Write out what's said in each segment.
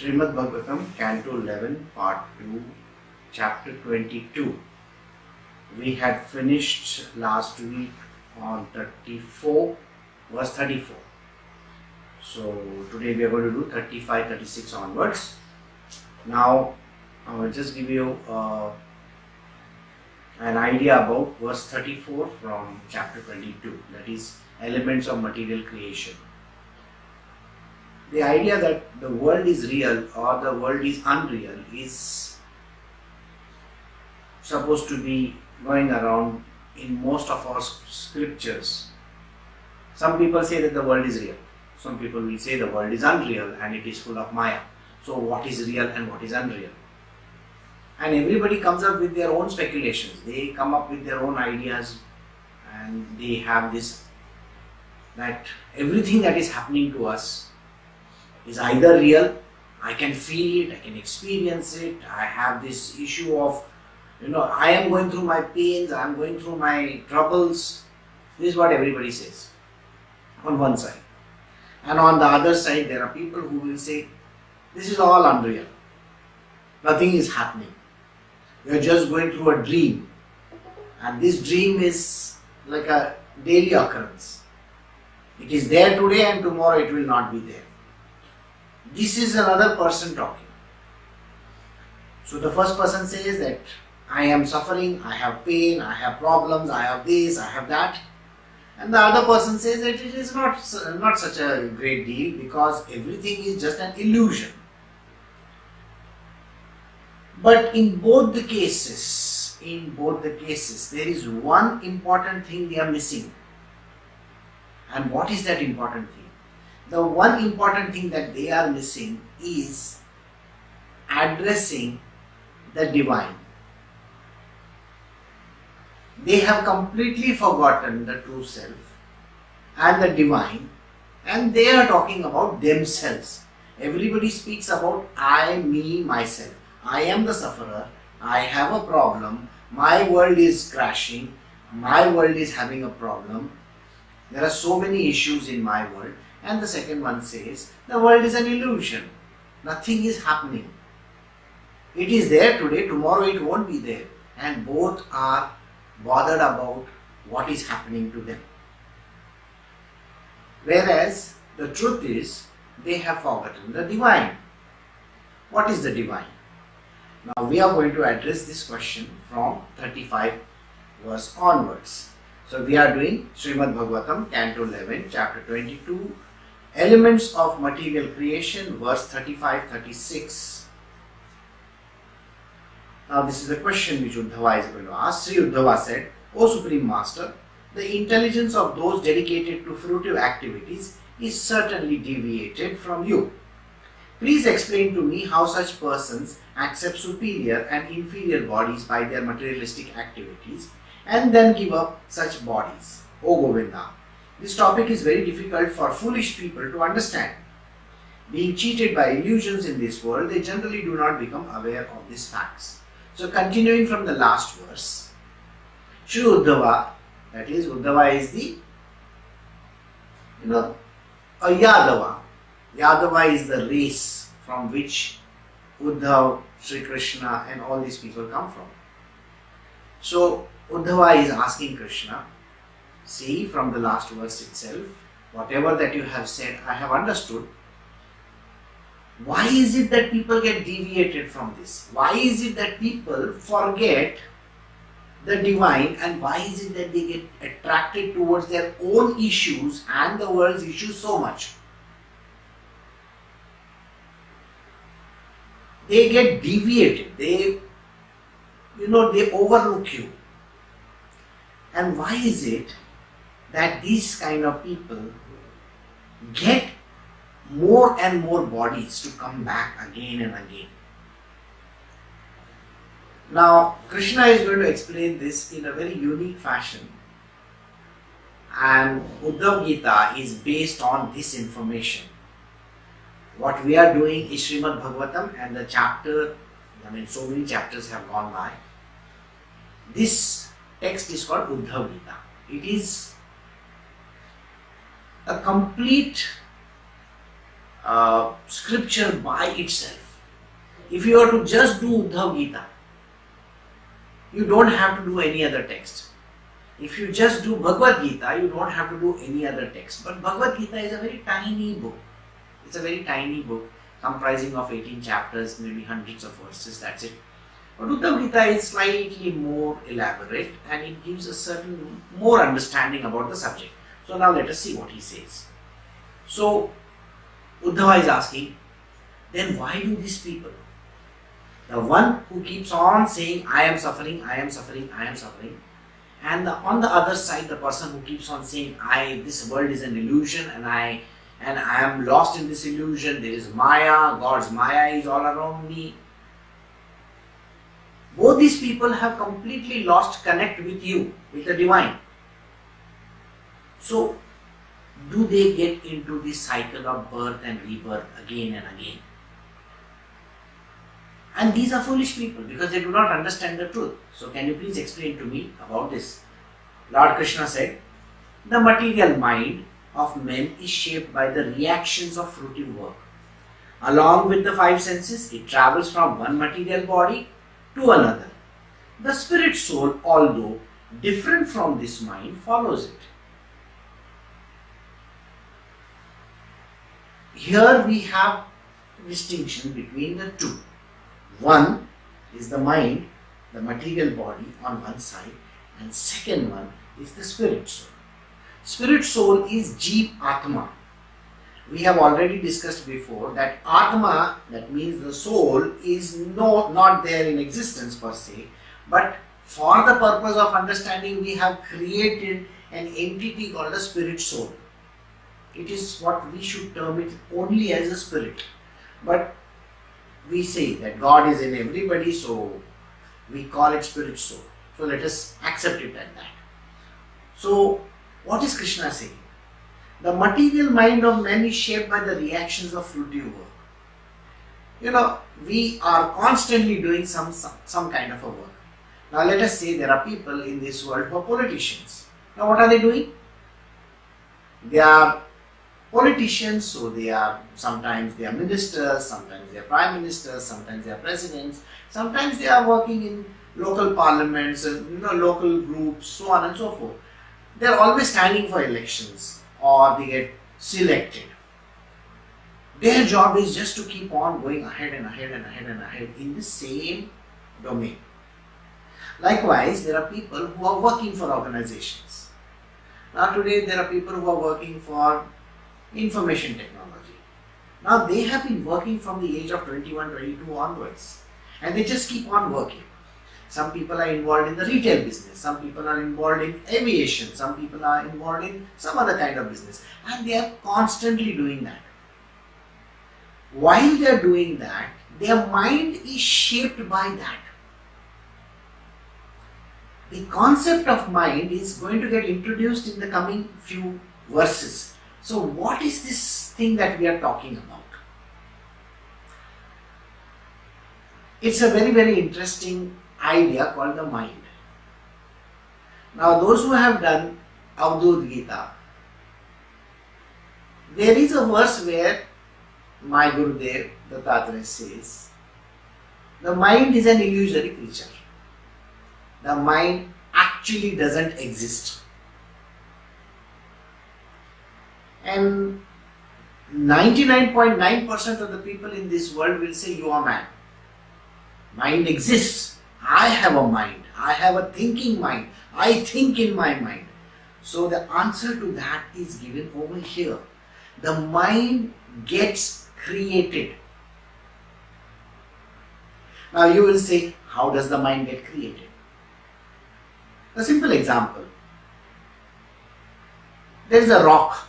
Srimad Bhagavatam Canto 11 Part 2 Chapter 22. We had finished last week on 34 verse 34. So today we are going to do 35, 36 onwards. Now I will just give you an idea about verse 34 from chapter 22, that is elements of material creation. The idea that the world is real or the world is unreal is supposed to be going around in most of our scriptures. Some people say that the world is real. Some people will say the world is unreal and it is full of Maya. So what is real and what is unreal? And everybody comes up with their own speculations. They come up with their own ideas and they have this, that everything that is happening to us is either real, I can feel it, I can experience it, I have this issue of, I am going through my pains, I am going through my troubles. This is what everybody says on one side. And on the other side, there are people who will say, this is all unreal. Nothing is happening. You are just going through a dream. And this dream is like a daily occurrence. It is there today and tomorrow it will not be there. This is another person talking. So the first person says that I am suffering, I have pain, I have problems, I have this, I have that. And the other person says that it is not such a great deal because everything is just an illusion. But in both the cases, there is one important thing they are missing. And what is that important thing? The one important thing that they are missing is addressing the divine. They have completely forgotten the true self and the divine, and they are talking about themselves. Everybody speaks about I, me, myself. I am the sufferer, I have a problem, my world is crashing, my world is having a problem, there are so many issues in my world. And the second one says, the world is an illusion, nothing is happening. It is there today, tomorrow it won't be there. And both are bothered about what is happening to them. Whereas the truth is, they have forgotten the divine. What is the divine? Now we are going to address this question from 35 verse onwards. So we are doing Srimad Bhagavatam Canto 11 Chapter 22 Elements of Material Creation verse 35-36. Now this is the question which Uddhava is going to ask. Sri Uddhava said, O Supreme Master, the intelligence of those dedicated to fruitive activities is certainly deviated from you. Please explain to me how such persons accept superior and inferior bodies by their materialistic activities and then give up such bodies. O Govinda, this topic is very difficult for foolish people to understand. Being cheated by illusions in this world, they generally do not become aware of these facts. So continuing from the last verse, Shri Uddhava, that is Uddhava is the, a Yadava. Yadava is the race from which Uddhava, Sri Krishna and all these people come from. So Uddhava is asking Krishna, see from the last verse itself, whatever that you have said, I have understood. Why is it that people get deviated from this? Why is it that people forget the divine, and why is it that they get attracted towards their own issues and the world's issues so much? They get deviated, they overlook you. And why is it that these kind of people get more and more bodies to come back again and again? Now, Krishna is going to explain this in a very unique fashion. And Uddhava Gita is based on this information. What we are doing is Srimad Bhagavatam and the chapter, so many chapters have gone by. This text is called Uddhava Gita. It is a complete scripture by itself. If you are to just do Uddhava Gita, you don't have to do any other text. If you just do Bhagavad Gita, you don't have to do any other text. But Bhagavad Gita is a very tiny book. It's a very tiny book comprising of 18 chapters, maybe hundreds of verses, that's it. But Uddhava Gita is slightly more elaborate and it gives a certain more understanding about the subject. So now let us see what he says. So Uddhava is asking, then why do these people, the one who keeps on saying, I am suffering, I am suffering, I am suffering, and on the other side, the person who keeps on saying, this world is an illusion and I am lost in this illusion, there is Maya, God's Maya is all around me. Both these people have completely lost connect with you, with the divine. So, do they get into this cycle of birth and rebirth again and again? And these are foolish people because they do not understand the truth. So can you please explain to me about this? Lord Krishna said, the material mind of men is shaped by the reactions of fruitive work. Along with the five senses, it travels from one material body to another. The spirit soul, although different from this mind, follows it. Here we have distinction between the two. One is the mind, the material body on one side, and second one is the spirit soul. Spirit soul is Jeev Atma. We have already discussed before that Atma, that means the soul, is not there in existence per se, but for the purpose of understanding we have created an entity called a spirit soul. It is what we should term it only as a spirit. But we say that God is in everybody, so we call it spirit soul. So let us accept it at that. So what is Krishna saying? The material mind of man is shaped by the reactions of fruitive work. We are constantly doing some kind of a work. Now let us say there are people in this world who are politicians. Now what are they doing? They are politicians, so sometimes they are ministers, sometimes they are prime ministers, sometimes they are presidents, sometimes they are working in local parliaments, local groups, so on and so forth. They are always standing for elections or they get selected. Their job is just to keep on going ahead and ahead and ahead and ahead in the same domain. Likewise, there are people who are working for organizations. Now today there are people who are working for information technology. Now they have been working from the age of 21, 22 onwards, and they just keep on working. Some people are involved in the retail business, some people are involved in aviation, some people are involved in some other kind of business, and they are constantly doing that. While they are doing that, their mind is shaped by that. The concept of mind is going to get introduced in the coming few verses. So what is this thing that we are talking about? It's a very, very interesting idea called the mind. Now those who have done Avadhuta Gita, there is a verse where my Gurudev, Dattatreya, says, the mind is an illusory creature. The mind actually doesn't exist. And 99.9% of the people in this world will say, you are mad. Mind exists. I have a mind. I have a thinking mind. I think in my mind. So the answer to that is given over here. The mind gets created. Now you will say, how does the mind get created? A simple example. There is a rock.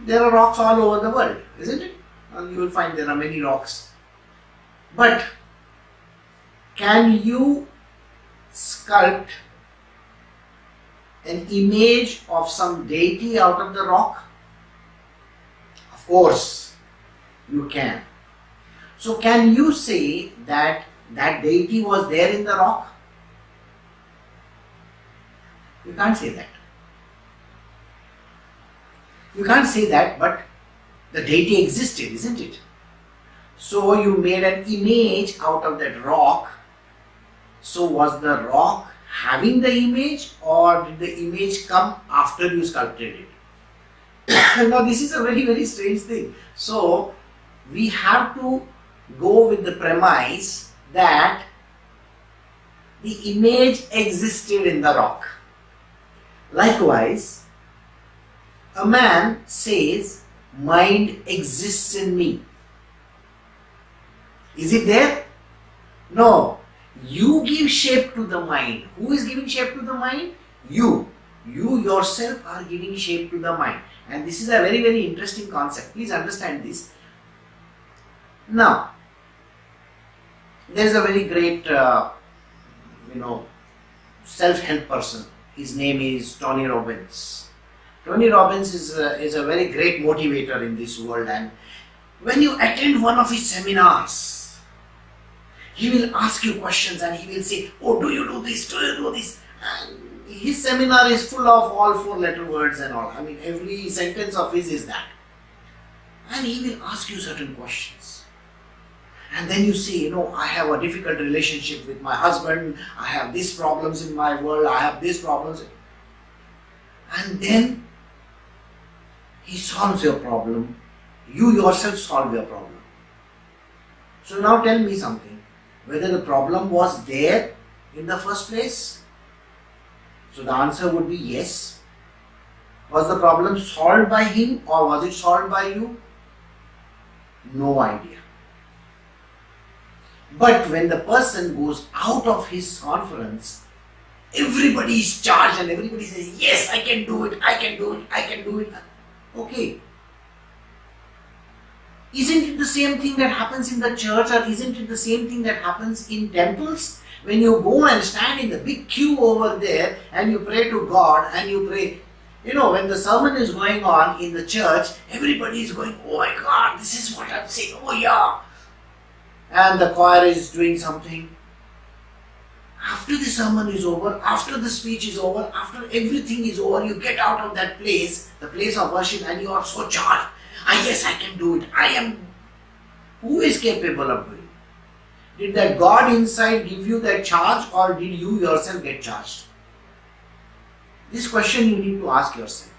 There are rocks all over the world, isn't it? And you will find there are many rocks. But can you sculpt an image of some deity out of the rock? Of course, you can. So can you say that that deity was there in the rock? You can't say that. You can't say that, but the deity existed, isn't it? So you made an image out of that rock. So was the rock having the image, or did the image come after you sculpted it? Now this is a very, very strange thing. So we have to go with the premise that the image existed in the rock. Likewise, a man says, mind exists in me. Is it there? No. You give shape to the mind. Who is giving shape to the mind? You. You yourself are giving shape to the mind. And this is a very, very interesting concept. Please understand this. Now, there is a very great, self-help person. His name is Tony Robbins. Tony Robbins is a very great motivator in this world, and when you attend one of his seminars, he will ask you questions and he will say, oh, do you do this? Do you do this? And his seminar is full of all 4-letter words and all. I mean, every sentence of his is that. And he will ask you certain questions. And then you say, I have a difficult relationship with my husband. I have these problems in my world. I have these problems. And then he solves your problem. You yourself solve your problem. So now tell me something. Whether the problem was there in the first place? So the answer would be yes. Was the problem solved by him, or was it solved by you? No idea. But when the person goes out of his conference, everybody is charged and everybody says, yes, I can do it, I can do it, I can do it. Okay. Isn't it the same thing that happens in the church, or isn't it the same thing that happens in temples? When you go and stand in the big queue over there and you pray to God and you pray, when the sermon is going on in the church, everybody is going, oh my God, this is what I'm saying, oh yeah. And the choir is doing something. After the sermon is over, after the speech is over, after everything is over, you get out of that place, the place of worship, and you are so charged. Yes, I can do it. I am. Who is capable of doing it? Did that God inside give you that charge, or did you yourself get charged? This question you need to ask yourself.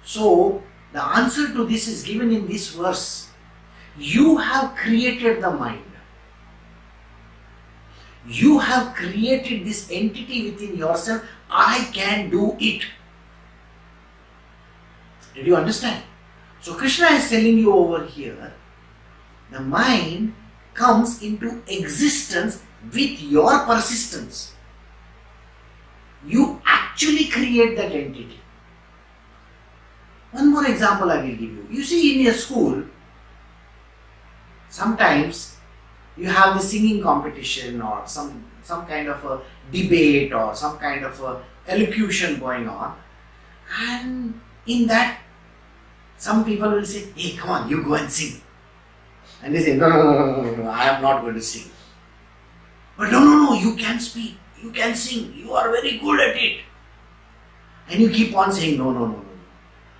So, the answer to this is given in this verse. You have created the mind. You have created this entity within yourself. I can do it. Did you understand? So Krishna is telling you over here, the mind comes into existence with your persistence. You actually create that entity. One more example I will give you. You see, in a school, sometimes you have the singing competition or some kind of a debate or some kind of a elocution going on, and in that some people will say, hey, come on, you go and sing. And they say, no, I am not going to sing. But no, you can speak, you can sing, you are very good at it. And you keep on saying, no.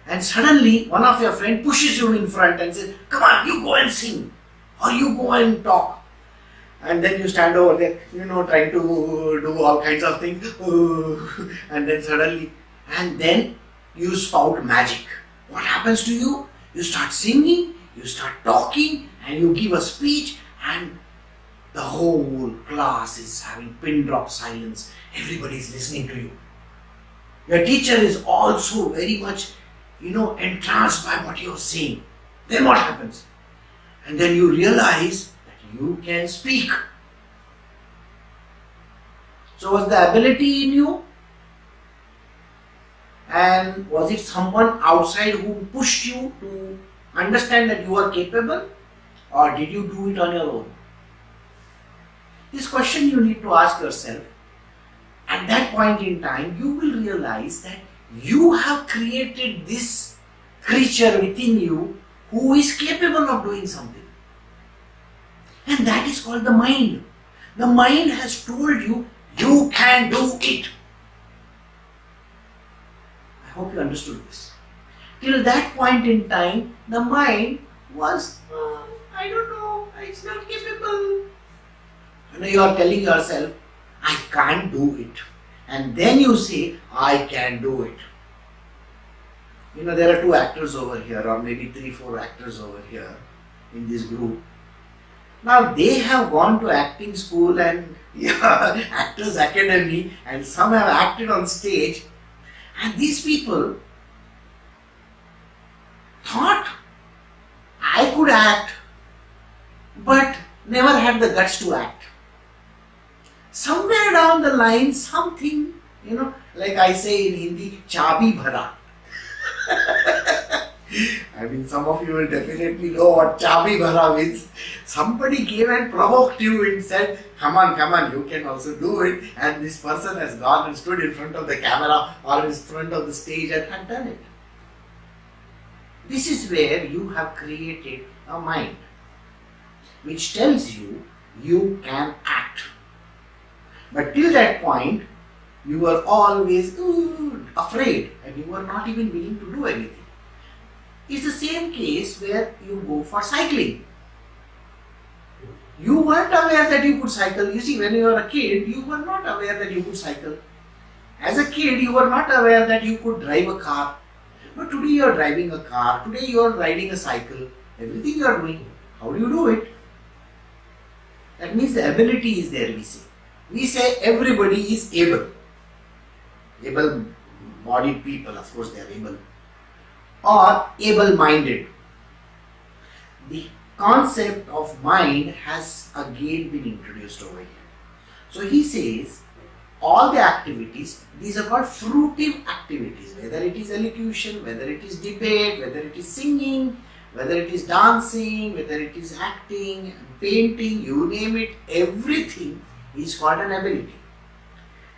And suddenly, one of your friends pushes you in front and says, come on, you go and sing. Or you go and talk. And then you stand over there, trying to do all kinds of things. And then suddenly, and then you spout magic. What happens to you? You start singing, you start talking, and you give a speech, and the whole class is having pin drop silence. Everybody is listening to you. Your teacher is also very much, entranced by what you are saying. Then what happens? And then you realize that you can speak. So was the ability in you? And was it someone outside who pushed you to understand that you are capable? Or did you do it on your own? This question you need to ask yourself. At that point in time, you will realize that you have created this creature within you who is capable of doing something. And that is called the mind. The mind has told you, you can do it. I hope you understood this. Till that point in time, the mind was, I don't know, it's not capable. You are telling yourself, I can't do it. And then you say, I can do it. There are 2 actors over here, or maybe 3-4 actors over here in this group. Now they have gone to acting school and actors academy, and some have acted on stage, and these people thought I could act, but never had the guts to act. Somewhere down the line, something, like I say in Hindi, chabi bhara. Some of you will definitely know what chabi bhara means. Somebody came and provoked you and said, come on, you can also do it. And this person has gone and stood in front of the camera or in front of the stage and had done it. This is where you have created a mind which tells you you can act. But till that point, you were always afraid and you were not even willing to do anything. It's the same case where you go for cycling. You weren't aware that you could cycle. You see, when you were a kid, you were not aware that you could cycle. As a kid, you were not aware that you could drive a car. But today you are driving a car. Today you are riding a cycle. Everything you are doing. How do you do it? That means the ability is there, we say. We say everybody is able. Able-bodied people, of course they are able. Or able-minded. The concept of mind has again been introduced over here. So he says, all the activities, these are called fruitive activities, whether it is elocution, whether it is debate, whether it is singing, whether it is dancing, whether it is acting, painting, you name it, everything is called an ability.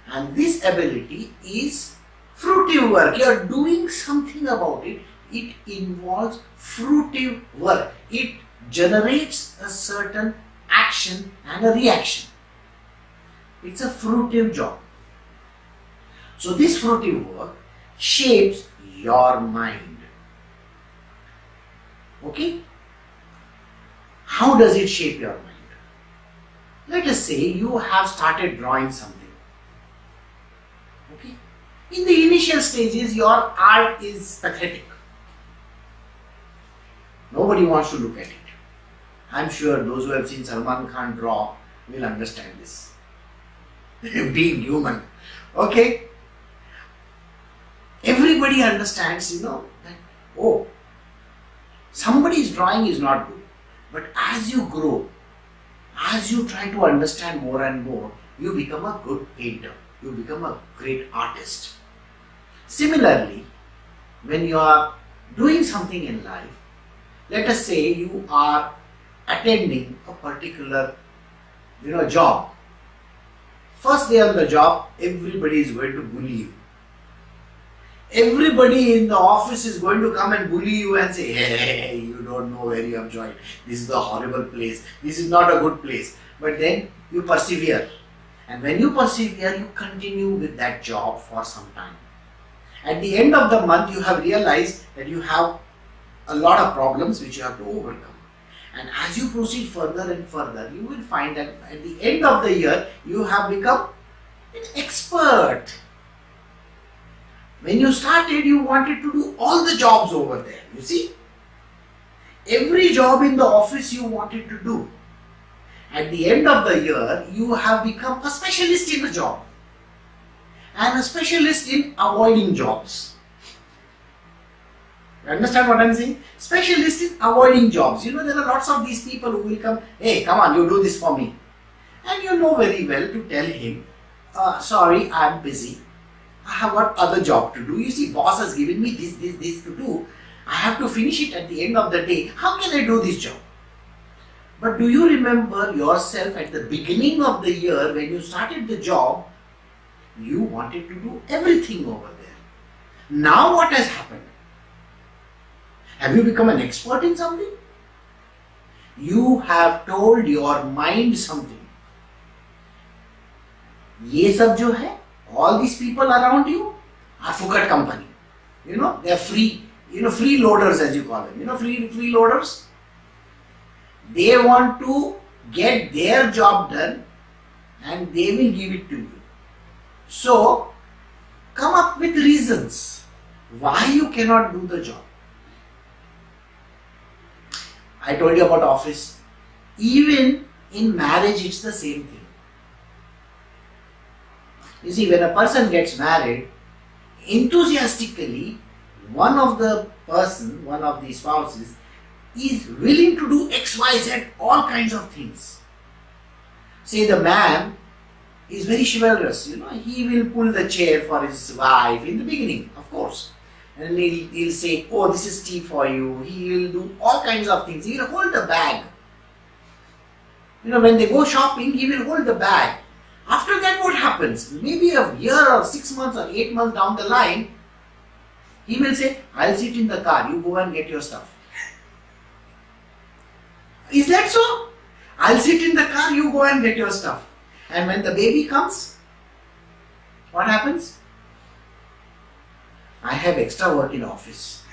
And this ability is fruitive work. You are doing something about it. It involves fruitive work. It generates a certain action and a reaction. It's a fruitive job. So this fruitive work shapes your mind. Okay? How does it shape your mind? Let us say you have started drawing something. Okay? In the initial stages, your art is pathetic. Nobody wants to look at it. I'm sure those who have seen Salman Khan draw will understand this. Being human. Okay? Everybody understands, that, somebody's drawing is not good. But as you grow, as you try to understand more and more, you become a good painter. You become a great artist. Similarly, when you are doing something in life, let us say you are attending a particular, job. First day on the job, everybody is going to bully you. Everybody in the office is going to come and bully you and say, hey, you don't know where you have joined. This is a horrible place. This is not a good place. But then you persevere. And when you persevere, you continue with that job for some time. At the end of the month, you have realized that you have a lot of problems which you have to overcome. And as you proceed further and further, you will find that at the end of the year, you have become an expert. When you started, you wanted to do all the jobs over there. You see? Every job in the office you wanted to do. At the end of the year, you have become a specialist in a job. And a specialist in avoiding jobs. You understand what I am saying? Specialist in avoiding jobs. There are lots of these people who will come, hey, come on, you do this for me. And you know very well to tell him, sorry, I am busy. I have got other job to do. You see, boss has given me this to do. I have to finish it at the end of the day. How can I do this job? But do you remember yourself at the beginning of the year when you started the job, you wanted to do everything over there. Now what has happened? Have you become an expert in something? You have told your mind something. ये सब जो है, all these people around you are फुकट company. They are free. freeloaders as you call them, freeloaders. They want to get their job done and they will give it to you. So, come up with reasons why you cannot do the job. I told you about office. Even in marriage, it's the same thing. You see, when a person gets married, enthusiastically, one of the spouses is willing to do X, Y, Z, all kinds of things. Say the man is very chivalrous, he will pull the chair for his wife in the beginning, of course. And he'll say, oh, this is tea for you. He will do all kinds of things. He will hold the bag. When they go shopping, he will hold the bag. After that, what happens? Maybe a year or 6 months or 8 months down the line, he will say, I'll sit in the car, you go and get your stuff. Is that so? I'll sit in the car, you go and get your stuff. And when the baby comes, what happens? I have extra work in office.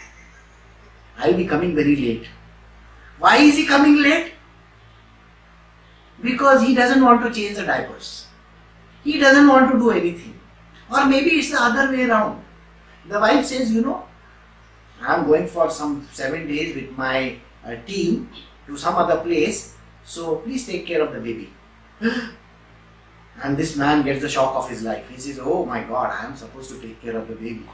I'll be coming very late. Why is he coming late? Because he doesn't want to change the diapers. He doesn't want to do anything. Or maybe it's the other way around. The wife says, I'm going for some 7 days with my team to some other place, so please take care of the baby. And this man gets the shock of his life. He says, oh my God, I am supposed to take care of the baby.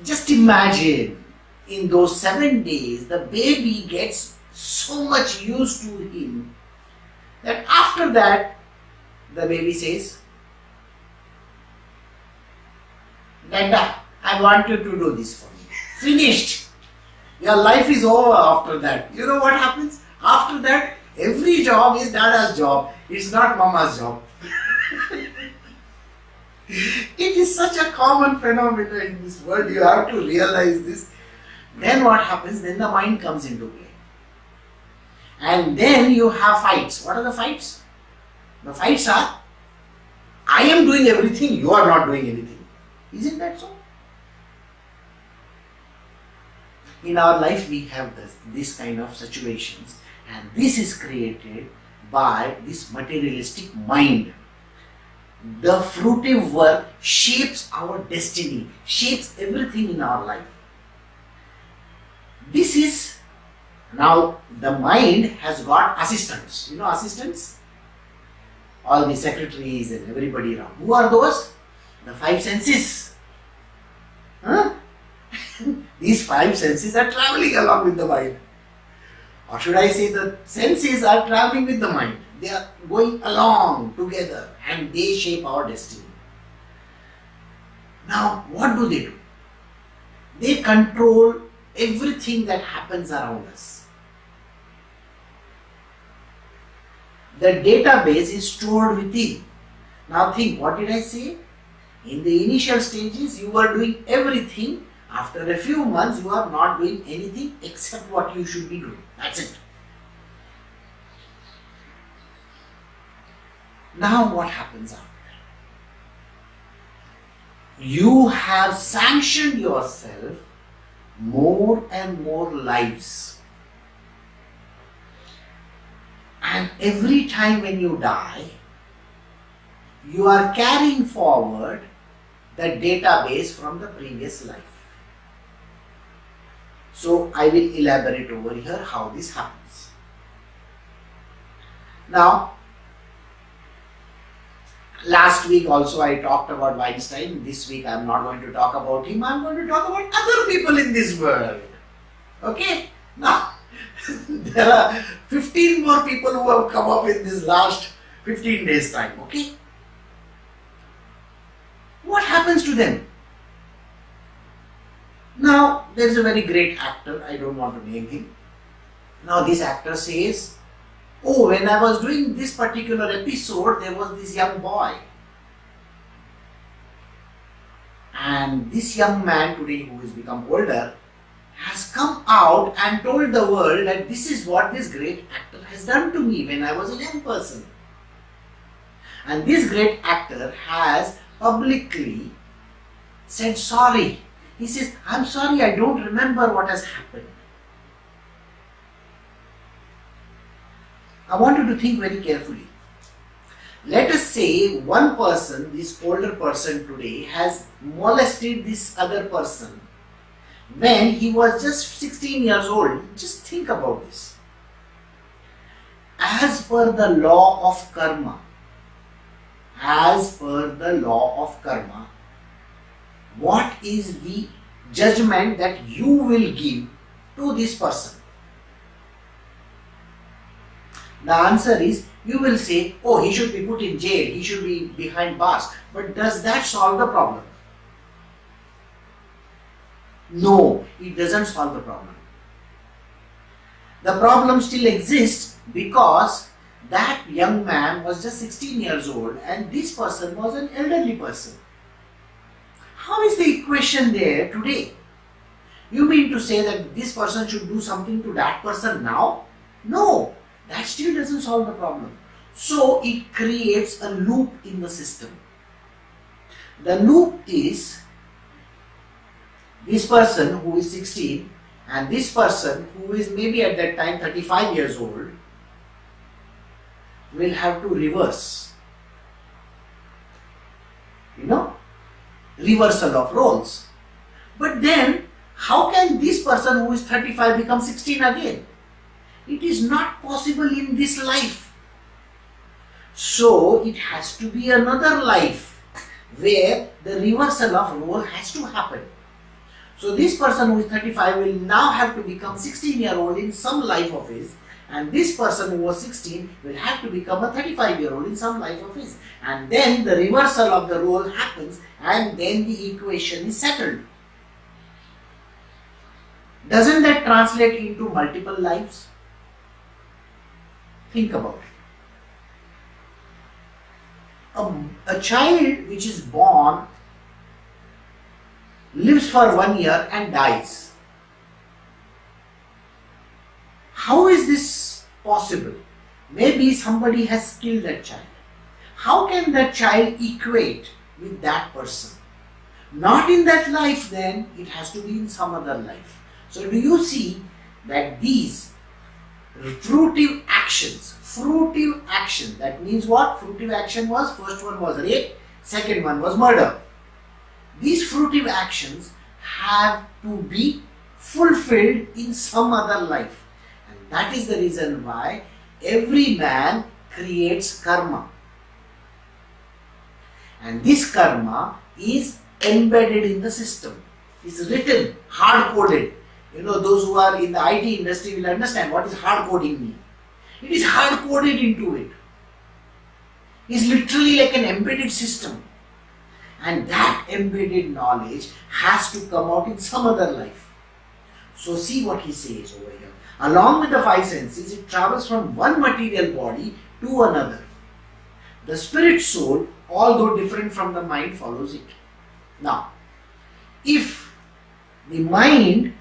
Just imagine, in those 7 days, the baby gets so much used to him that after that, the baby says, Dada, I want you to do this for me. Finished. Your life is over after that. You know what happens? After that, every job is Dada's job. It's not Mama's job. It is such a common phenomenon in this world. You have to realize this. Then what happens? Then the mind comes into play. And then you have fights. What are the fights? The fights are, I am doing everything, you are not doing anything. Isn't that so? In our life we have this kind of situations, and this is created by this materialistic mind. The fruitive work shapes our destiny, shapes everything in our life. This is, now the mind has got assistants. You know assistants? All the secretaries and everybody around. Who are those? The 5 senses. Huh? These 5 senses are traveling along with the mind. Or should I say the senses are traveling with the mind. They are going along together and they shape our destiny. Now, what do? They control everything that happens around us. The database is stored within. Now think, what did I say? In the initial stages, you were doing everything. After a few months, you are not doing anything except what you should be doing. That's it. Now what happens after that? You have sanctioned yourself more and more lives. And every time when you die, you are carrying forward the database from the previous life. So I will elaborate over here how this happens. Now, last week also I talked about Weinstein. This week I am not going to talk about him. I am going to talk about other people in this world. Okay? Now, there are 15 more people who have come up in this last 15 days time. Okay? What happens to them? Now, there is a very great actor. I don't want to name him. Now, this actor says, oh, when I was doing this particular episode, there was this young boy. And this young man today, who has become older, has come out and told the world that this is what this great actor has done to me when I was a young person. And this great actor has publicly said sorry. He says, I'm sorry, I don't remember what has happened. I want you to think very carefully. Let us say one person, this older person today, has molested this other person when he was just 16 years old. Just think about this. As per the law of karma, what is the judgment that you will give to this person? The answer is, you will say, oh, he should be put in jail, he should be behind bars. But does that solve the problem? No, it doesn't solve the problem. The problem still exists because that young man was just 16 years old and this person was an elderly person. How is the equation there today? You mean to say that this person should do something to that person now? No, that still doesn't solve the problem. So it creates a loop in the system. The loop is this person who is 16 and this person who is maybe at that time 35 years old will have to reverse. Reversal of roles. But then, how can this person who is 35 become 16 again? It is not possible in this life. So, it has to be another life where the reversal of role has to happen. So, this person who is 35 will now have to become 16-year-old in some life of his, and this person who was 16 will have to become a 35-year-old in some life of his. And then the reversal of the role happens and then the equation is settled. Doesn't that translate into multiple lives? Think about it. A child which is born lives for 1 year and dies. How is this possible? Maybe somebody has killed that child. How can that child equate with that person? Not in that life then, it has to be in some other life. So do you see that these fruitive actions, that means what? Fruitive action was, first one was rape, second one was murder. These fruitive actions have to be fulfilled in some other life. And that is the reason why every man creates karma. And this karma is embedded in the system. It's written, hard-coded. Those who are in the IT industry will understand what is hard-coding mean. It is hard-coded into it. It's literally like an embedded system. And that embedded knowledge has to come out in some other life. So see what he says over here. Along with the five senses, it travels from one material body to another. The spirit soul, although different from the mind, follows it. Now, if the mind,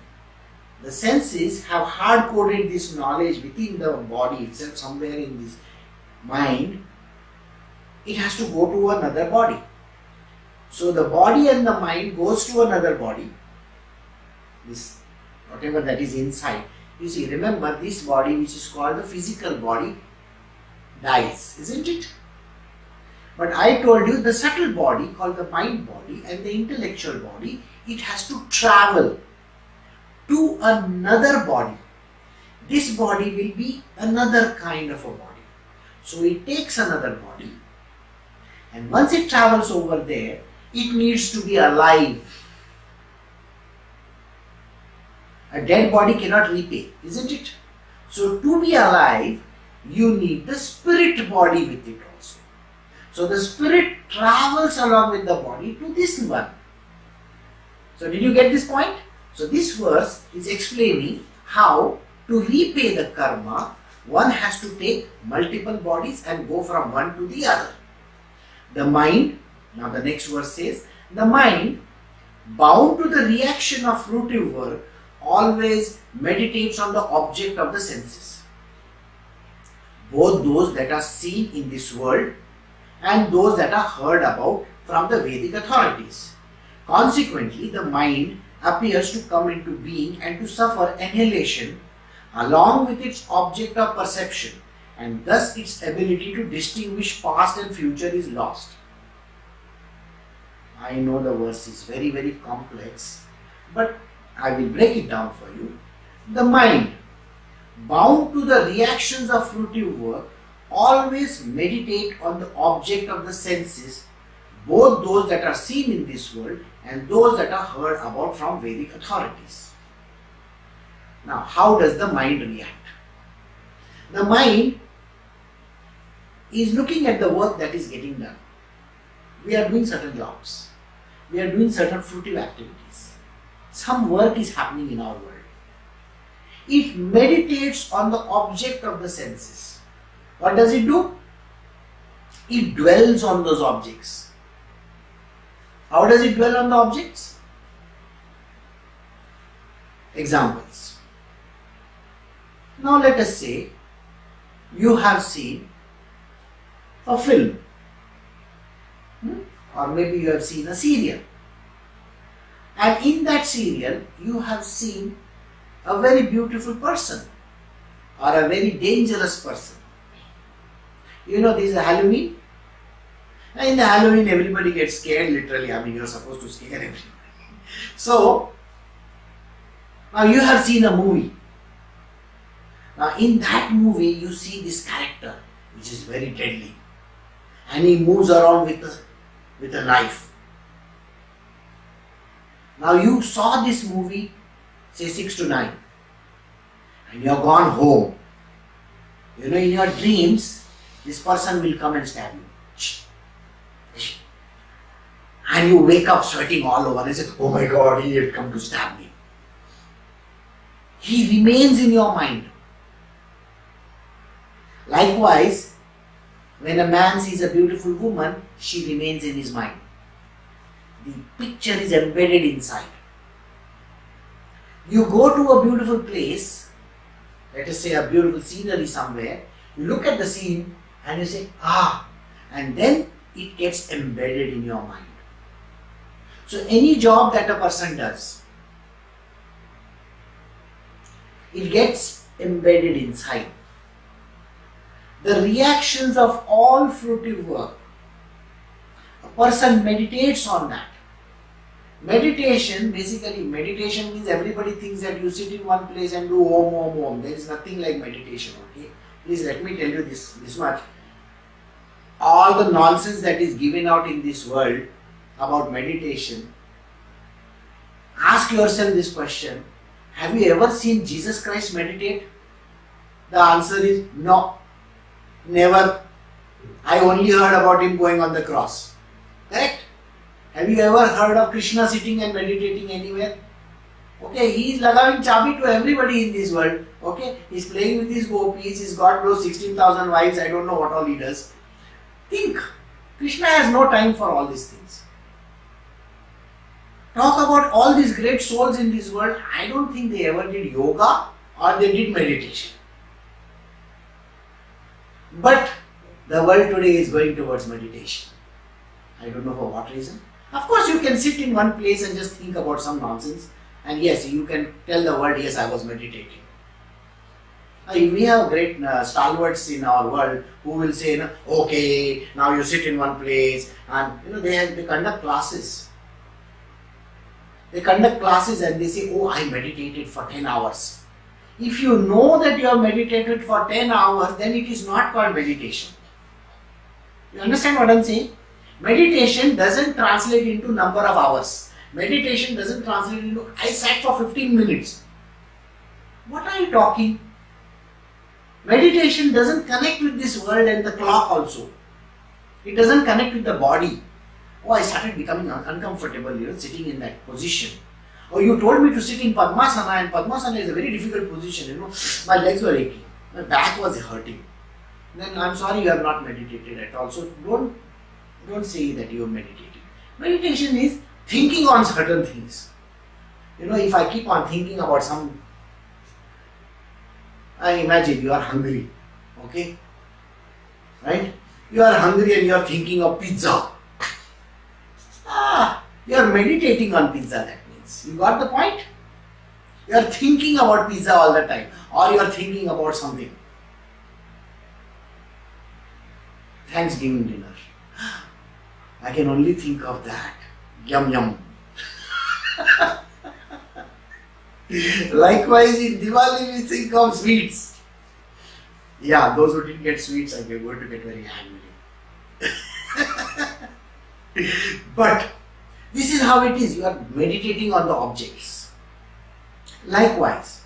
the senses have hard-coded this knowledge within the body itself, somewhere in this mind, it has to go to another body. So the body and the mind goes to another body, this whatever that is inside. You see, remember this body which is called the physical body dies, isn't it? But I told you the subtle body called the mind body and the intellectual body, it has to travel to another body. This body will be another kind of a body. So it takes another body, and once it travels over there, it needs to be alive. A dead body cannot repay, isn't it? So to be alive, you need the spirit body with it also. So the spirit travels along with the body to this one. So did you get this point? So this verse is explaining how to repay the karma, one has to take multiple bodies and go from one to the other. The mind, now the next verse says, the mind, bound to the reaction of fruitive work, always meditates on the object of the senses, both those that are seen in this world and those that are heard about from the Vedic authorities. Consequently, the mind appears to come into being and to suffer annihilation along with its object of perception, and thus its ability to distinguish past and future is lost. I know the verse is very, very complex, but I will break it down for you. The mind, bound to the reactions of fruitive work, always meditate on the object of the senses, both those that are seen in this world and those that are heard about from Vedic authorities. Now, how does the mind react? The mind is looking at the work that is getting done. We are doing certain jobs. We are doing certain fruitive activities. Some work is happening in our world. It meditates on the object of the senses. What does it do? It dwells on those objects. How does it dwell on the objects? Examples. Now let us say you have seen a film, or maybe you have seen a serial, and in that serial you have seen a very beautiful person or a very dangerous person. You know, this is Halloween. And in the Halloween everybody gets scared, literally. I mean, you're supposed to scare everybody. So now you have seen a movie. Now in that movie you see this character which is very deadly, and he moves around with a knife. Now you saw this movie, say 6 to 9, and you have gone home. You know, in your dreams this person will come and stab you. And you wake up sweating all over and say, oh my God, he had come to stab me. He remains in your mind. Likewise, when a man sees a beautiful woman, she remains in his mind. The picture is embedded inside. You go to a beautiful place, let us say a beautiful scenery somewhere, you look at the scene and you say, and then it gets embedded in your mind. So any job that a person does, it gets embedded inside. The reactions of all fruitive work, a person meditates on that. Meditation means everybody thinks that you sit in one place and do om, om, om. There is nothing like meditation, okay? Please let me tell you this much. All the nonsense that is given out in this world about meditation, ask yourself this question: have you ever seen Jesus Christ meditate? The answer is no, never. I only heard about him going on the cross. Correct? Have you ever heard of Krishna sitting and meditating anywhere? Okay, he is allowing chabi to everybody in this world. Okay, he is playing with his gopis, he's got those 16,000 wives, I don't know what all he does. Think, Krishna has no time for all these things. Talk about all these great souls in this world, I don't think they ever did yoga or they did meditation. But the world today is going towards meditation. I don't know for what reason. Of course, you can sit in one place and just think about some nonsense, and yes, you can tell the world, yes, I was meditating. We have great stalwarts in our world who will say, okay, now you sit in one place, and they conduct classes. They conduct classes and they say, oh, I meditated for 10 hours. If you know that you have meditated for 10 hours, then it is not called meditation. You understand what I am saying? Meditation doesn't translate into number of hours. Meditation doesn't translate into, I sat for 15 minutes. What are you talking? Meditation doesn't connect with this world and the clock also. It doesn't connect with the body. Oh, I started becoming uncomfortable, sitting in that position. Oh, you told me to sit in Padmasana, and Padmasana is a very difficult position, My legs were aching. My back was hurting. Then I'm sorry you have not meditated at all. So don't say that you have meditated. Meditation is thinking on certain things. If I keep on thinking about some, I imagine you are hungry, okay? Right? You are hungry and you are thinking of pizza. You are meditating on pizza, that means. means. You got the point? You are thinking about pizza all the time, or you are thinking about something. Thanksgiving dinner. I can only think of that. Yum yum. Likewise, in Diwali we think of sweets. Yeah, those who didn't get sweets are going to get very angry. But this is how it is. You are meditating on the objects. Likewise,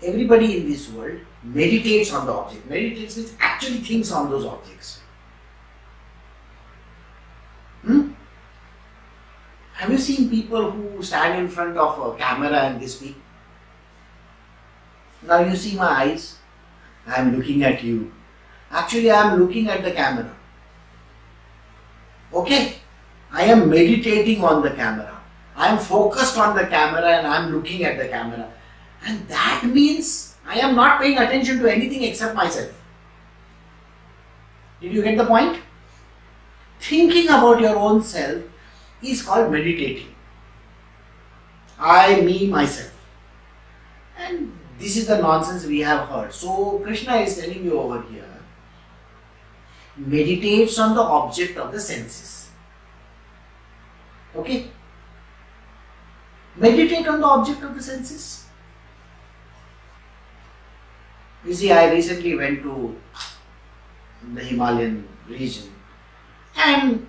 everybody in this world meditates on the object. Meditates means actually thinks on those objects. Have you seen people who stand in front of a camera and they speak? Now you see my eyes. I am looking at you. Actually, I am looking at the camera. Okay? I am meditating on the camera. I am focused on the camera and I am looking at the camera. And that means I am not paying attention to anything except myself. Did you get the point? Thinking about your own self is called meditating. I, me, myself. And this is the nonsense we have heard. So Krishna is telling you over here, meditates on the object of the senses. Okay? Meditate on the object of the senses. You see, I recently went to the Himalayan region and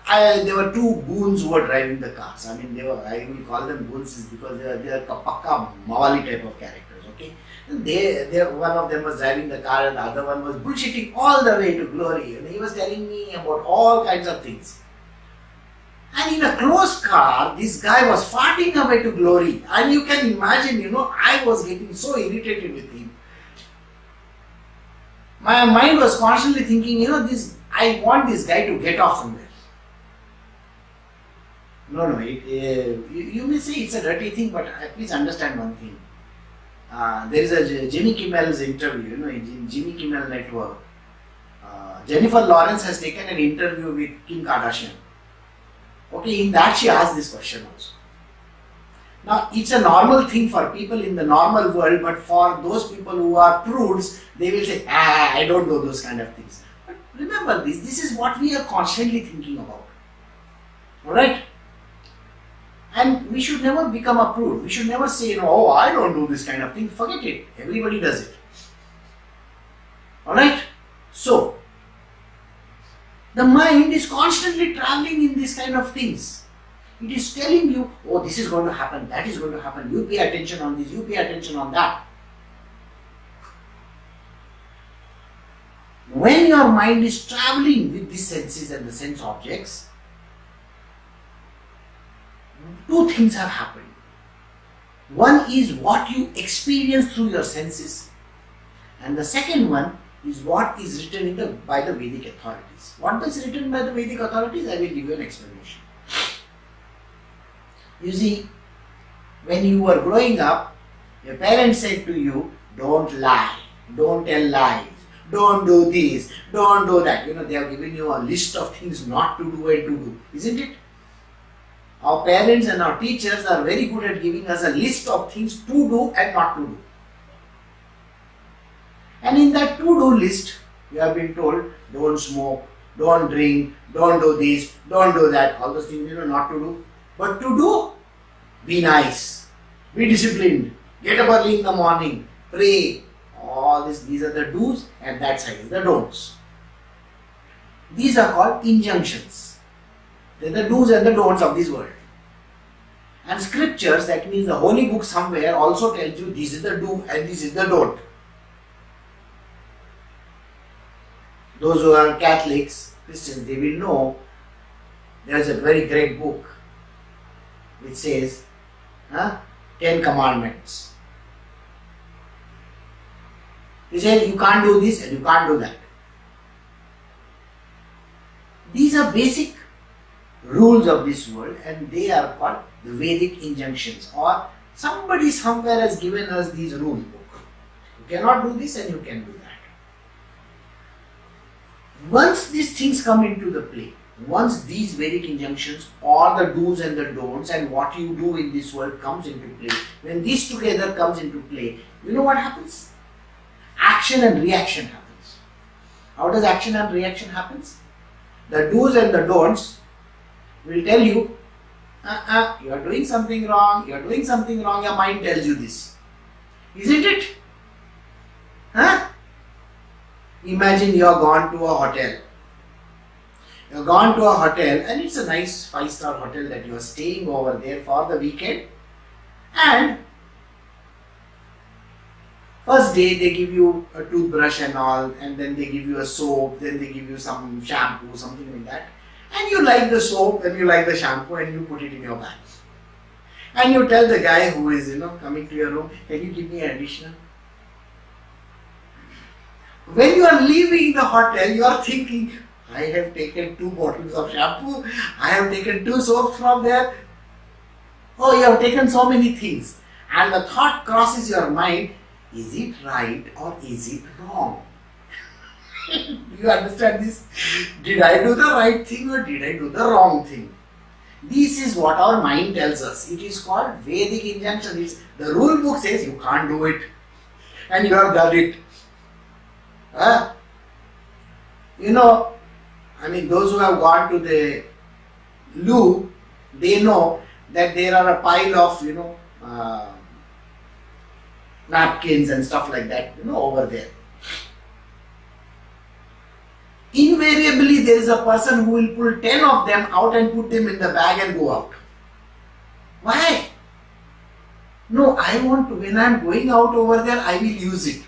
there were two goons who were driving the cars. I mean, I will call them goons because they are pakka Mawali type of characters, okay? And one of them was driving the car and the other one was bullshitting all the way to glory. And he was telling me about all kinds of things. And in a closed car, this guy was farting away to glory. And you can imagine, I was getting so irritated with him. My mind was constantly thinking, I want this guy to get off somewhere. No, you may say it's a dirty thing, but please understand one thing. There is a Jimmy Kimmel's interview, in Jimmy Kimmel Network. Jennifer Lawrence has taken an interview with Kim Kardashian. Okay, in that she asked this question also. Now, it's a normal thing for people in the normal world, but for those people who are prudes, they will say, I don't know those kind of things. But remember this is what we are constantly thinking about. Alright? And we should never become a prude. We should never say, I don't do this kind of thing. Forget it. Everybody does it. Alright? So, the mind is constantly traveling in these kind of things. It is telling you, this is going to happen, that is going to happen. You pay attention on this, you pay attention on that. When your mind is traveling with these senses and the sense objects, two things have happened. One is what you experience through your senses, and the second one is what is written by the Vedic authorities. What is written by the Vedic authorities? I will give you an explanation. You see, when you were growing up, your parents said to you, don't lie, don't tell lies, don't do this, don't do that. They have given you a list of things not to do and to do, isn't it? Our parents and our teachers are very good at giving us a list of things to do and not to do. And in that to-do list, you have been told, don't smoke, don't drink, don't do this, don't do that. All those things not to do. But to do, be nice, be disciplined, get up early in the morning, pray. All these are the do's, and that side is the don'ts. These are called injunctions. They are the do's and the don'ts of this world. And scriptures, that means the holy book somewhere, also tells you this is the do and this is the don't. Those who are Catholics, Christians, they will know there is a very great book which says 10 Commandments. He says you can't do this and you can't do that. These are basic rules of this world and they are called the Vedic injunctions, or somebody somewhere has given us these rule book. You cannot do this and you can do that. Once these things come into the play, once these Vedic injunctions, all the do's and the don'ts and what you do in this world comes into play, when these together comes into play, you know what happens? Action and reaction happens. How does action and reaction happens? The do's and the don'ts will tell you, you are doing something wrong, you are doing something wrong, your mind tells you this. Isn't it? Huh? Imagine you are gone to a hotel. You are gone to a hotel and it's a nice 5-star hotel that you are staying over there for the weekend, and first day they give you a toothbrush and all, and then they give you a soap, then they give you some shampoo, something like that. And you like the soap and you like the shampoo and you put it in your bag. And you tell the guy who is, coming to your room, can you give me an additional? When you are leaving the hotel, you are thinking, I have taken 2 bottles of shampoo, I have taken 2 soaps from there. Oh, you have taken so many things. And the thought crosses your mind, is it right or is it wrong? Do you understand this? Did I do the right thing or did I do the wrong thing? This is what our mind tells us. It is called Vedic injunction. The rule book says you can't do it, and you have done it. Those who have gone to the loo, they know that there are a pile of, napkins and stuff like that, over there. Invariably, there is a person who will pull 10 of them out and put them in the bag and go out. Why? No, I want to, when I am going out over there, I will use it.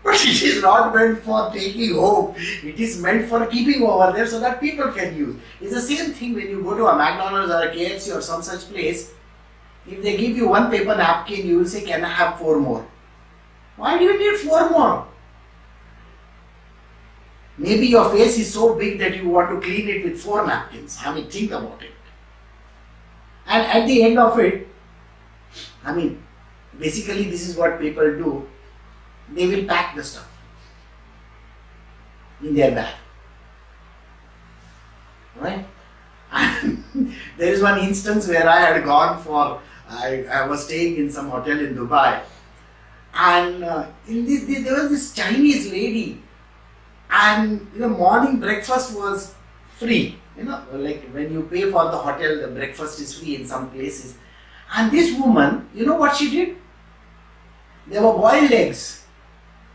But it is not meant for taking home. It is meant for keeping over there so that people can use. It's the same thing when you go to a McDonald's or a KFC or some such place. If they give you 1 paper napkin, you will say, can I have 4 more? Why do you need 4 more? Maybe your face is so big that you want to clean it with 4 napkins. Think about it. And at the end of it, basically this is what people do. They will pack the stuff in their bag. Right? And there is one instance where I had gone for, I was staying in some hotel in Dubai, and there was this Chinese lady, and morning breakfast was free. Like when you pay for the hotel, the breakfast is free in some places. And this woman, what she did? There were boiled eggs.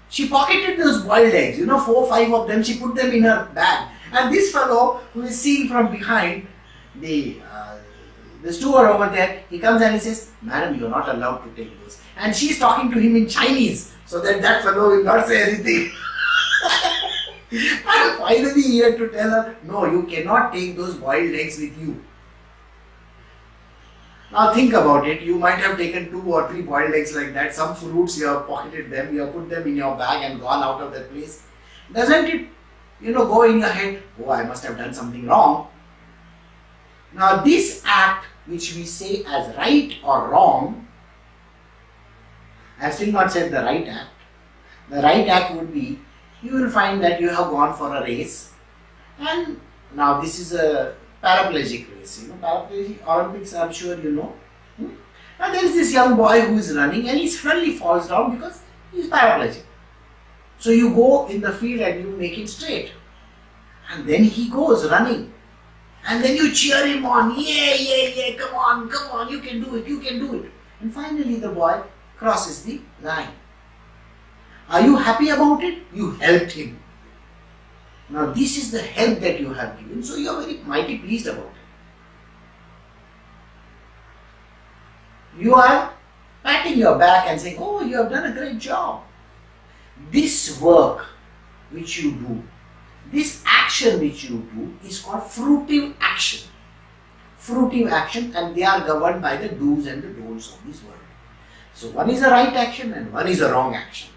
She pocketed those boiled eggs, 4 or 5 of them, she put them in her bag. And this fellow who is seeing from behind, the steward over there, he comes and he says, madam, you are not allowed to take this. And she is talking to him in Chinese, so that fellow will not say anything. And finally he had to tell her, no, you cannot take those boiled eggs with you. Now think about it, you might have taken 2 or 3 boiled eggs like that, some fruits, you have pocketed them, you have put them in your bag and gone out of that place. Doesn't it, go in your head, oh, I must have done something wrong. Now this act, which we say as right or wrong, I have still not said the right act. The right act would be, you will find that you have gone for a race, and now this is a paraplegic race. Paraplegic Olympics, I'm sure you know. And there is this young boy who is running and he suddenly falls down because he is paraplegic. So you go in the field and you make him straight. And then he goes running. And then you cheer him on. Yeah, come on, you can do it. And finally the boy crosses the line. Are you happy about it? You helped him. Now this is the help that you have given, so you are very mighty pleased about it. You are patting your back and saying, oh, you have done a great job. This work which you do, this action which you do is called fruitive action. Fruitive action, and they are governed by the do's and the don'ts of this world. So one is a right action and one is a wrong action.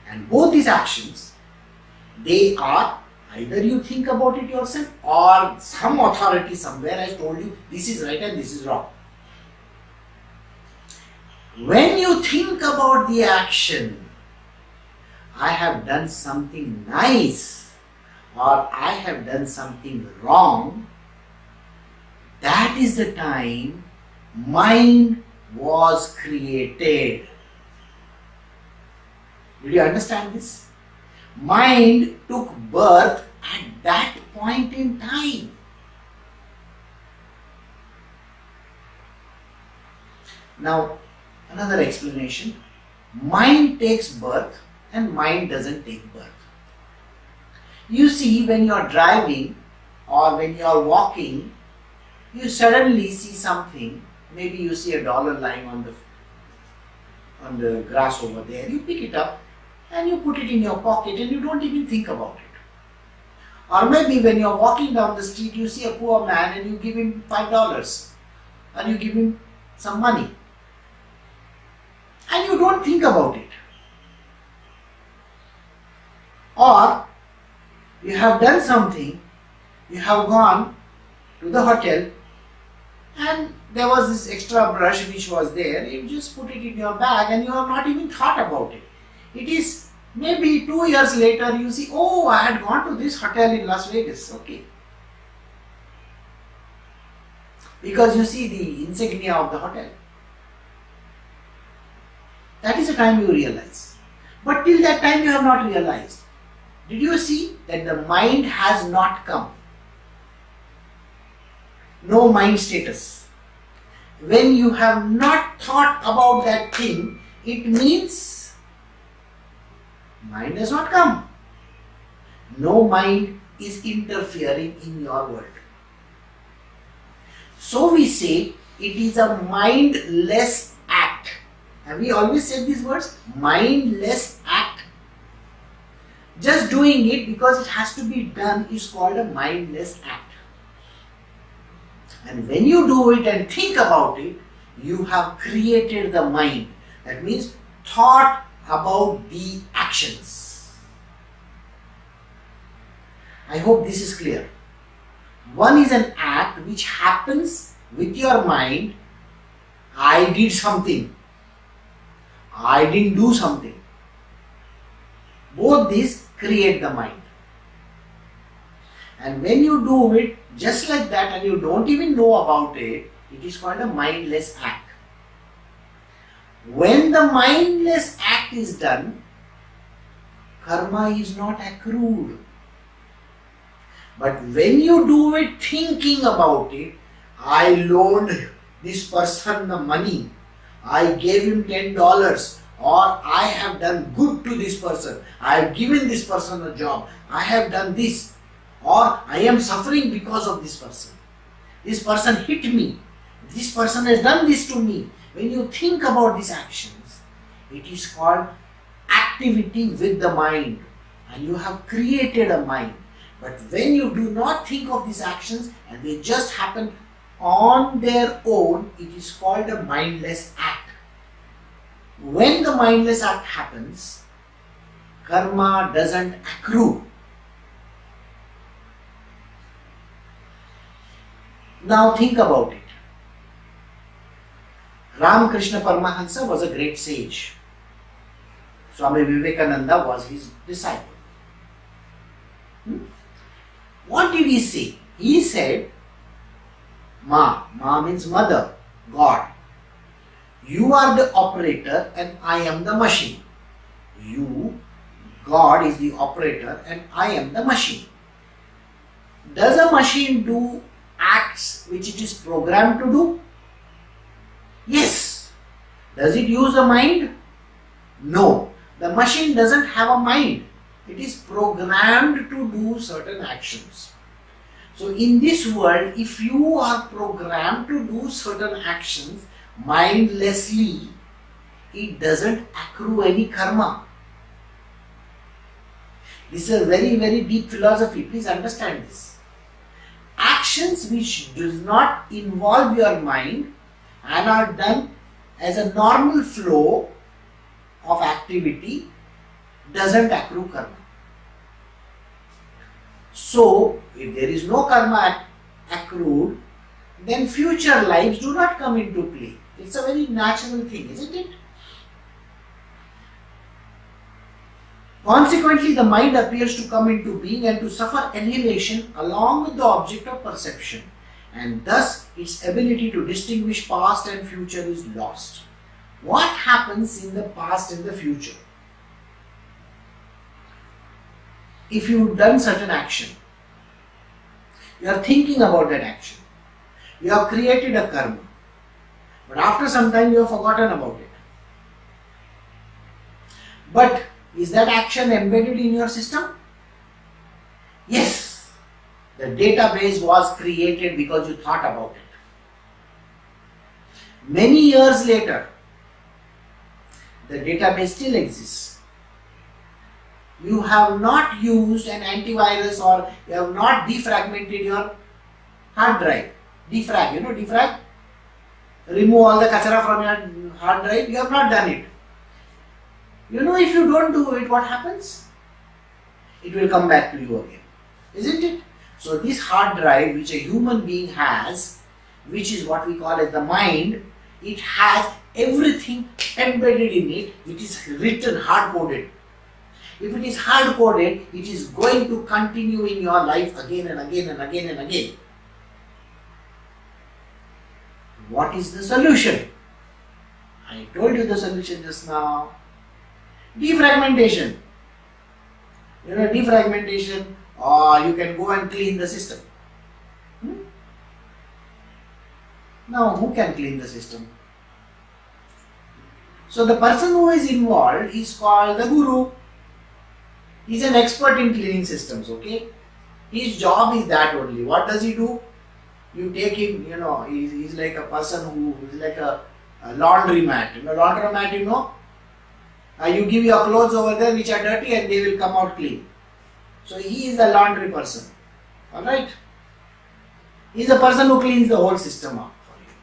And both these actions, they are either you think about it yourself or some authority somewhere has told you this is right and this is wrong. When you think about the action, I have done something nice, or I have done something wrong, that is the time mind was created. Did you understand this? Mind took birth at that point in time. Now, another explanation. Mind takes birth and mind doesn't take birth. You see, when you are driving or when you are walking, you suddenly see something. Maybe you see a dollar lying on the grass over there. You pick it up and you put it in your pocket and you don't even think about it. Or maybe when you are walking down the street, you see a poor man and you give him $5 and you give him some money. And you don't think about it. Or you have done something, you have gone to the hotel and there was this extra brush which was there, you just put it in your bag and you have not even thought about it. It is maybe 2 years later you see, oh, I had gone to this hotel in Las Vegas, okay. Because you see the insignia of the hotel. That is the time you realize. But till that time you have not realized. Did you see that the mind has not come? No mind status. When you have not thought about that thing, it means mind has not come. No mind is interfering in your world. So we say it is a mindless act. Have we always said these words? Mindless act. Just doing it because it has to be done is called a mindless act. And when you do it and think about it, you have created the mind. That means thought about the actions. I hope this is clear. One is an act which happens with your mind. I did something. I didn't do something. Both these create the mind. And when you do it just like that and you don't even know about it, it is called a mindless act. When the mindless act is done, karma is not accrued. But when you do it thinking about it, I loaned this person the money, I gave him $10, or I have done good to this person, I have given this person a job, I have done this, or I am suffering because of this person. This person hit me, this person has done this to me. When you think about these actions, it is called activity with the mind, and you have created a mind. But when you do not think of these actions and they just happen on their own, it is called a mindless act. When the mindless act happens, karma doesn't accrue. Now think about it. Ramakrishna Paramahansa was a great sage. Swami Vivekananda was his disciple. What did he say? He said, Ma means mother, God. You are the operator and I am the machine. You, God, is the operator and I am the machine. Does a machine do acts which it is programmed to do? Yes. Does it use a mind? No. The machine doesn't have a mind. It is programmed to do certain actions. So in this world, if you are programmed to do certain actions mindlessly, it doesn't accrue any karma. This is a very, very deep philosophy. Please understand this. Actions which do not involve your mind and are done as a normal flow of activity doesn't accrue karma. So, if there is no karma accrued, then future lives do not come into play. It's a very natural thing, isn't it? Consequently, the mind appears to come into being and to suffer annihilation along with the object of perception, and thus its ability to distinguish past and future is lost. What happens in the past and the future? If you've done certain action, you are thinking about that action, you have created a karma, but after some time you have forgotten about it. But is that action embedded in your system? Yes. The database was created because you thought about it. Many years later, the database still exists. You have not used an antivirus or you have not defragmented your hard drive. Defrag, defrag? Remove all the kachara from your hard drive. You have not done it. If you don't do it, what happens? It will come back to you again. Isn't it? So this hard drive which a human being has, which is what we call as the mind, it has everything embedded in it, which is written, hard-coded. If it is hard-coded, it is going to continue in your life again and again and again and again. What is the solution? I told you the solution just now. Defragmentation. Defragmentation, or you can go and clean the system. Now, who can clean the system? So, the person who is involved is called the guru. He is an expert in cleaning systems, okay? His job is that only. What does he do? You take him, he's like a person who is like a laundromat. Laundromat, you give your clothes over there which are dirty and they will come out clean. So he is a laundry person. Alright? He is a person who cleans the whole system up for you.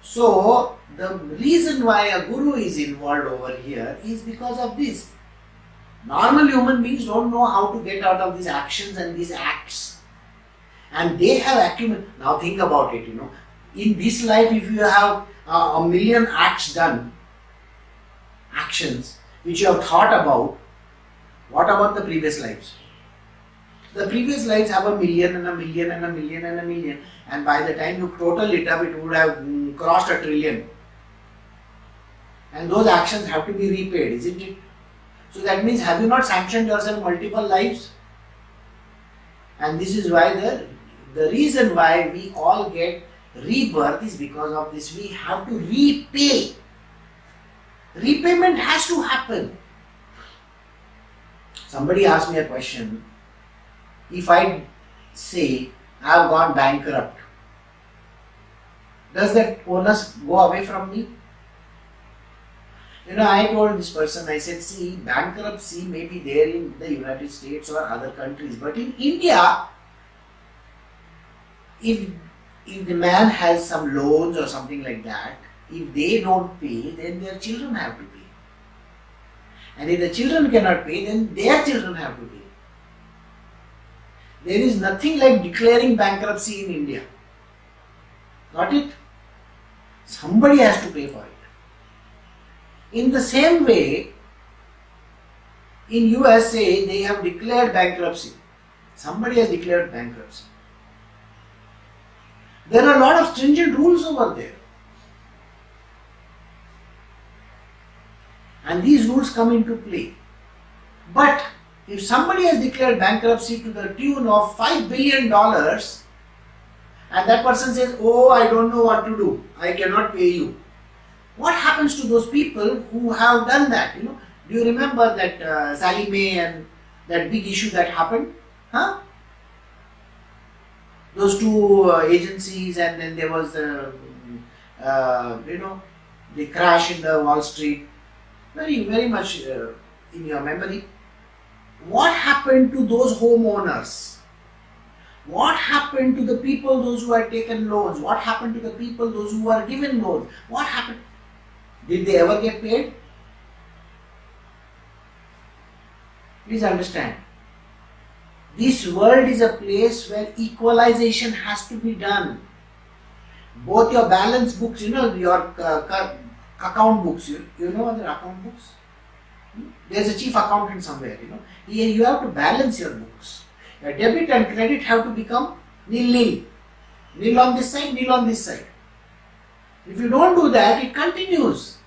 So the reason why a guru is involved over here is because of this. Normal human beings don't know how to get out of these actions and these acts. And they have accumulated. Now think about it, In this life, if you have a million acts done, actions which you have thought about, what about the previous lives? The previous lives have a million and a million and a million and a million, and by the time you total it up, it would have crossed a trillion. And those actions have to be repaid, isn't it? So that means, have you not sanctioned yourself multiple lives? And this is why the reason why we all get rebirth is because of this. We have to repay. Repayment has to happen. Somebody asked me a question. If I say I have gone bankrupt, does that onus go away from me? I told this person, I said, see, bankruptcy may be there in the United States or other countries, but in India, if the man has some loans or something like that, if they don't pay, then their children have to pay. And if the children cannot pay, then their children have to pay. There is nothing like declaring bankruptcy in India. Got it? Somebody has to pay for it. In the same way, in USA, they have declared bankruptcy. Somebody has declared bankruptcy. There are a lot of stringent rules over there. And these rules come into play. But if somebody has declared bankruptcy to the tune of $5 billion, and that person says, oh, I don't know what to do, I cannot pay you. What happens to those people who have done that? Do you remember that Sally Mae and that big issue that happened? Those two agencies, and then there was the crash in the Wall Street. Very, very much in your memory. What happened to those homeowners? What happened to the people, those who had taken loans? What happened to the people, those who were given loans? What happened? Did they ever get paid? Please understand. This world is a place where equalization has to be done. Both your balance books, your account books, you know other account books? There's a chief accountant somewhere, Here you have to balance your books. Your debit and credit have to become nil. Nil on this side, nil on this side. If you don't do that, it continues.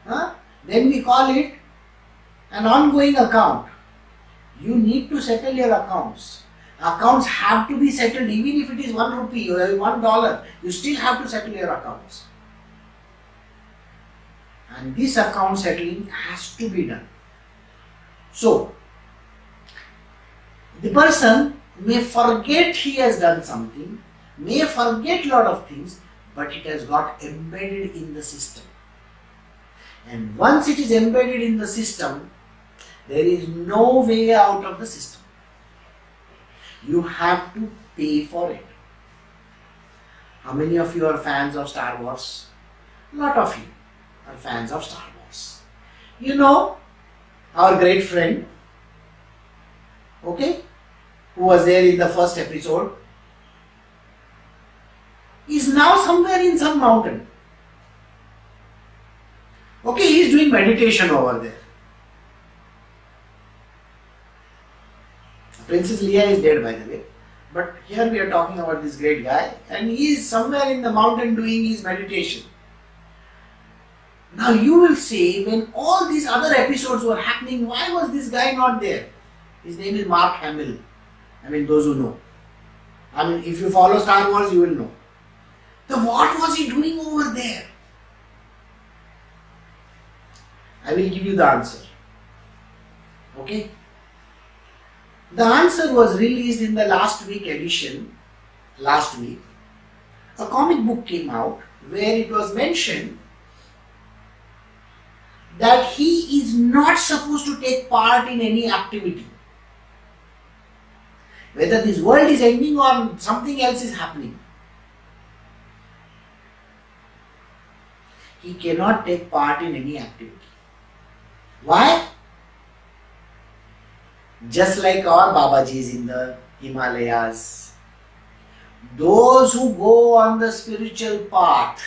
Then we call it an ongoing account. You need to settle your accounts. Accounts have to be settled, even if it is 1 rupee or $1, you still have to settle your accounts. And this account settling has to be done. So, the person may forget he has done something, may forget a lot of things, but it has got embedded in the system. And once it is embedded in the system, there is no way out of the system. You have to pay for it. How many of you are fans of Star Wars? A lot of you are fans of Star Wars. Our great friend, who was there in the first episode, is now somewhere in some mountain. He is doing meditation over there. Princess Leia is dead, by the way. But here we are talking about this great guy, and he is somewhere in the mountain doing his meditation. Now you will say, when all these other episodes were happening, why was this guy not there? His name is Mark Hamill. Those who know. If you follow Star Wars, you will know. What was he doing over there? I will give you the answer. Okay? The answer was released in the last week edition. Last week, a comic book came out where it was mentioned that he is not supposed to take part in any activity. Whether this world is ending or something else is happening, he cannot take part in any activity. Why? Just like our Babajis in the Himalayas, those who go on the spiritual path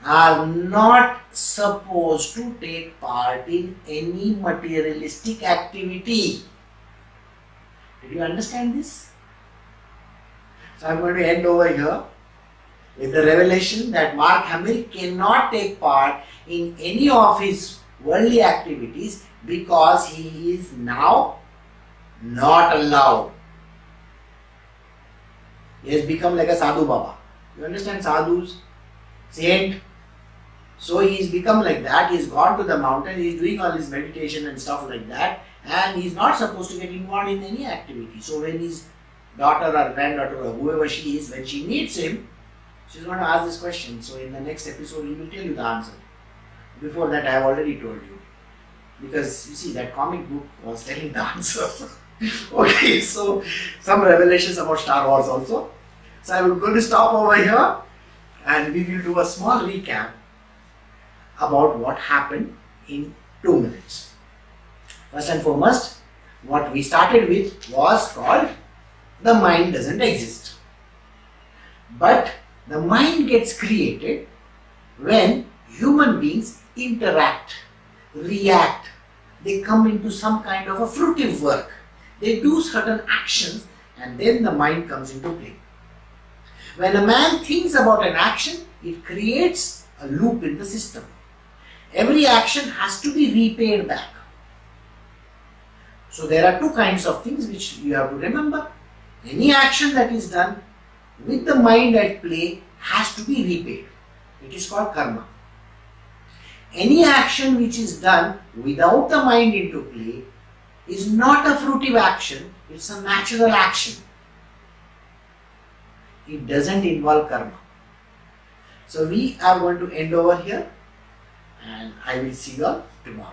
are not supposed to take part in any materialistic activity. Did you understand this? So I am going to end over here with the revelation that Mark Hamill cannot take part in any of his worldly activities because he is now not allowed. He has become like a sadhu baba. You understand sadhus? Saint. So he has become like that. He has gone to the mountain. He is doing all his meditation and stuff like that. And he is not supposed to get involved in any activity. So when his daughter or granddaughter or whoever she is, when she meets him, she is going to ask this question. So in the next episode, he will tell you the answer. Before that, I have already told you. Because you see, that comic book was telling the answer. Okay, so some revelations about Star Wars also. So I am going to stop over here and we will do a small recap about what happened in 2 minutes. First and foremost, what we started with was called the mind doesn't exist. But the mind gets created when human beings interact, react. They come into some kind of a fruitive work. They do certain actions and then the mind comes into play. When a man thinks about an action, it creates a loop in the system. Every action has to be repaid back. So there are two kinds of things which you have to remember. Any action that is done with the mind at play has to be repaid. It is called karma. Any action which is done without the mind into play is not a fruitive action, it's a natural action. It doesn't involve karma. So we are going to end over here and I will see you all tomorrow.